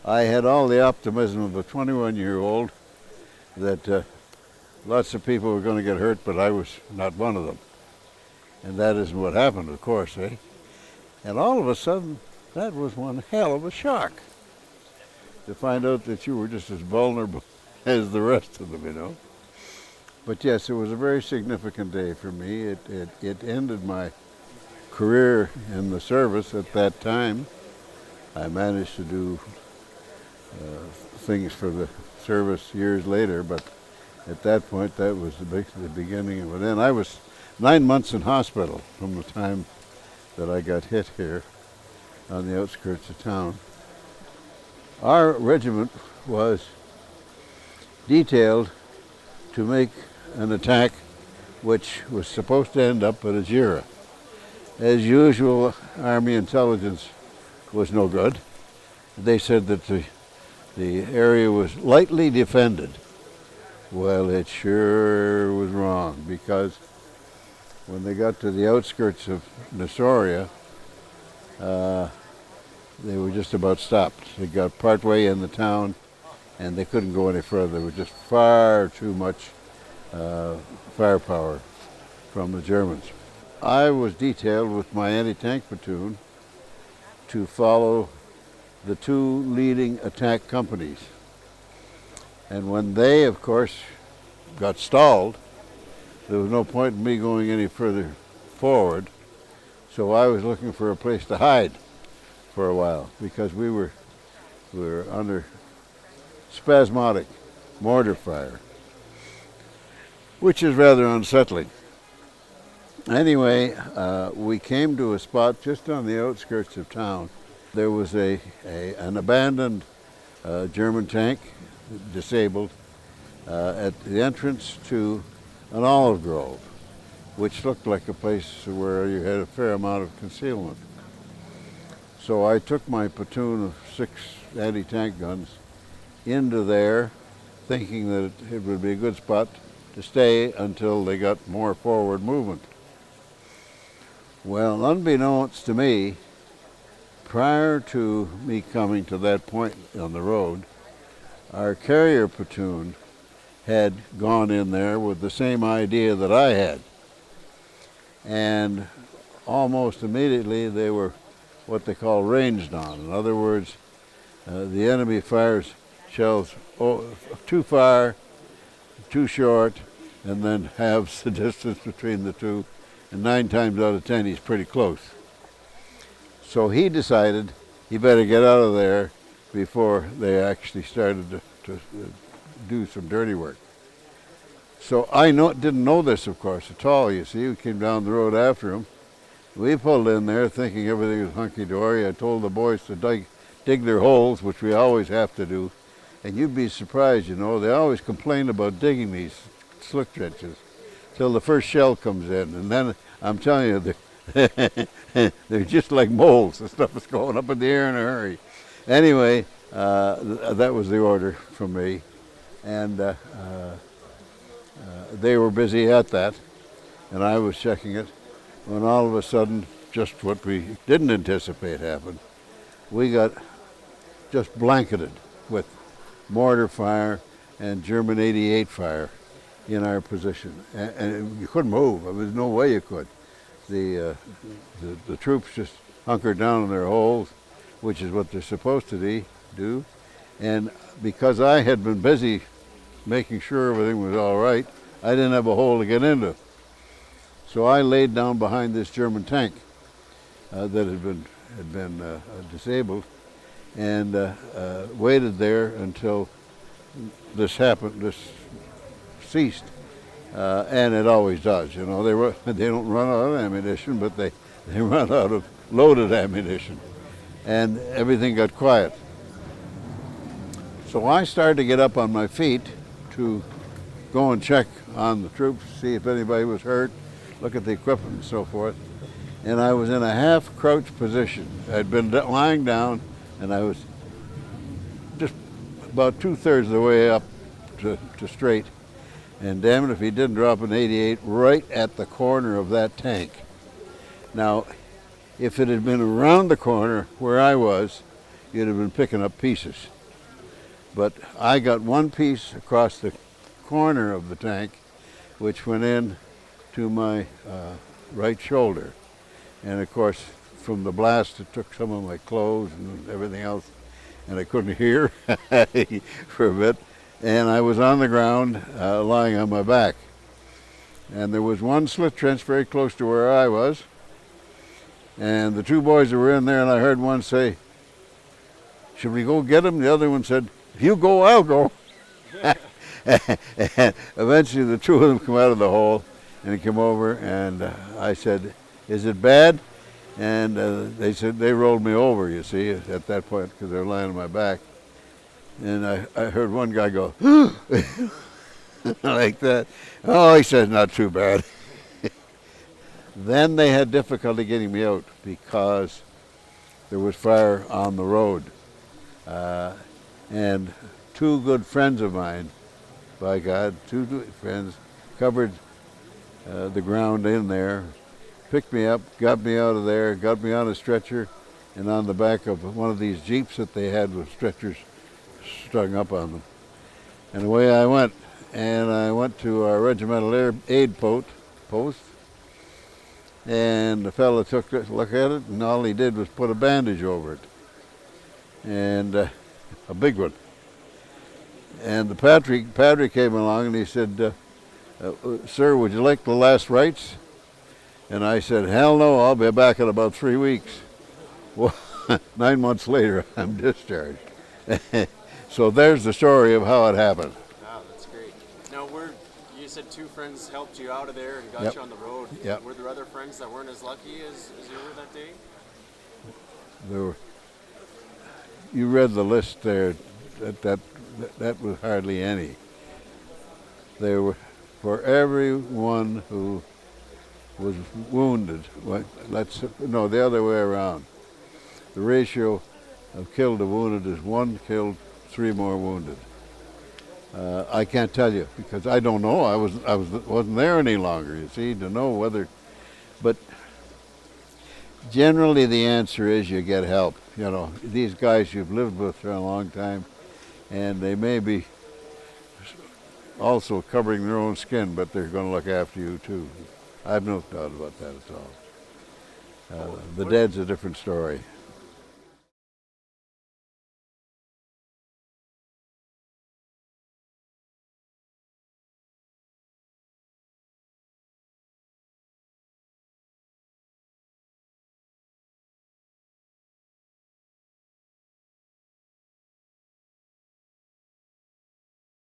I had all the optimism of a 21-year-old that lots of people were going to get hurt, but I was not one of them. And that isn't what happened, of course, eh? And all of a sudden, that was one hell of a shock to find out that you were just as vulnerable as the rest of them, you know. But yes, it was a very significant day for me. It ended my career in the service at that time. I managed to do things for the service years later, but at that point, that was the beginning of it. And I was 9 months in hospital from the time that I got hit here on the outskirts of town. Our regiment was detailed to make an attack which was supposed to end up at Algeria. As usual, Army intelligence was no good. They said that the area was lightly defended. Well, it sure was wrong, because when they got to the outskirts of Nissoria, they were just about stopped. They got partway in the town, and they couldn't go any further. There was just far too much firepower from the Germans. I was detailed with my anti-tank platoon to follow the two leading attack companies. And when they, of course, got stalled, there was no point in me going any further forward. So I was looking for a place to hide for a while, because we were under spasmodic mortar fire, which is rather unsettling. Anyway, we came to a spot just on the outskirts of town. There was an abandoned German tank, disabled, at the entrance to an olive grove, which looked like a place where you had a fair amount of concealment. So I took my platoon of 6 anti-tank guns into there, thinking that it would be a good spot to stay until they got more forward movement. Well, unbeknownst to me, prior to me coming to that point on the road, our carrier platoon had gone in there with the same idea that I had. And almost immediately they were what they call ranged on. In other words, the enemy fires shells too far, too short, and then halves the distance between the two. And 9 times out of 10, he's pretty close. So he decided he better get out of there before they actually started to do some dirty work. So I didn't know this, of course, at all. You see, we came down the road after him. We pulled in there thinking everything was hunky-dory. I told the boys to dig their holes, which we always have to do. And you'd be surprised, you know, they always complain about digging these slick trenches till the first shell comes in. And then, I'm telling you, they're just like moles. The stuff is going up in the air in a hurry. Anyway, that was the order from me. And they were busy at that, and I was checking it, when all of a sudden, just what we didn't anticipate happened. We got just blanketed with mortar fire and German 88 fire in our position. And you couldn't move. There was no way you could. The troops just hunkered down in their holes, which is what they're supposed to do. And because I had been busy making sure everything was all right, I didn't have a hole to get into. So I laid down behind this German tank that had been disabled, and waited there until this happened. This ceased, and it always does. You know, they don't run out of ammunition, but they run out of loaded ammunition, and everything got quiet. So I started to get up on my feet to go and check on the troops, see if anybody was hurt, look at the equipment and so forth. And I was in a half-crouch position. I'd been lying down, and I was just about 2/3 of the way up to straight. And damn it if he didn't drop an 88 right at the corner of that tank. Now, if it had been around the corner where I was, you'd have been picking up pieces. But I got one piece across the corner of the tank, which went in to my right shoulder. And of course, from the blast, it took some of my clothes and everything else, and I couldn't hear for a bit. And I was on the ground, lying on my back. And there was one slit trench very close to where I was. And the two boys that were in there, and I heard one say, "Should we go get him?" The other one said, "If you go, I'll go." And eventually the two of them come out of the hole, and he came over, and I said, "Is it bad?" And they said, they rolled me over, you see, at that point, because they were lying on my back. And I heard one guy go, like that. "Oh," he said, "not too bad." Then they had difficulty getting me out because there was fire on the road. And two good friends of mine, by God, two good friends, covered the ground in there, picked me up, got me out of there, got me on a stretcher, and on the back of one of these Jeeps that they had with stretchers strung up on them. And away I went. And I went to our regimental aid post, and the fellow took a look at it, and all he did was put a bandage over it, and a big one. And the padre came along, and he said, "Sir, would you like the last rites?" And I said, "Hell no, I'll be back in about 3 weeks." Well, 9 months later, I'm discharged. So there's the story of how it happened. Wow, that's great. Now, you said two friends helped you out of there and got Yep. you on the road. Yep. Were there other friends that weren't as lucky as you were that day? There were, you read the list there, that was hardly any. There were, for everyone who was wounded, no, the other way around. The ratio of killed to wounded is 1 killed, 3 more wounded. I can't tell you because I don't know. I wasn't there any longer, you see, to know whether. But generally, the answer is you get help. You know, these guys you've lived with for a long time, and they may be also covering their own skin, but they're going to look after you too. I have no doubt about that at all. The dead's a different story.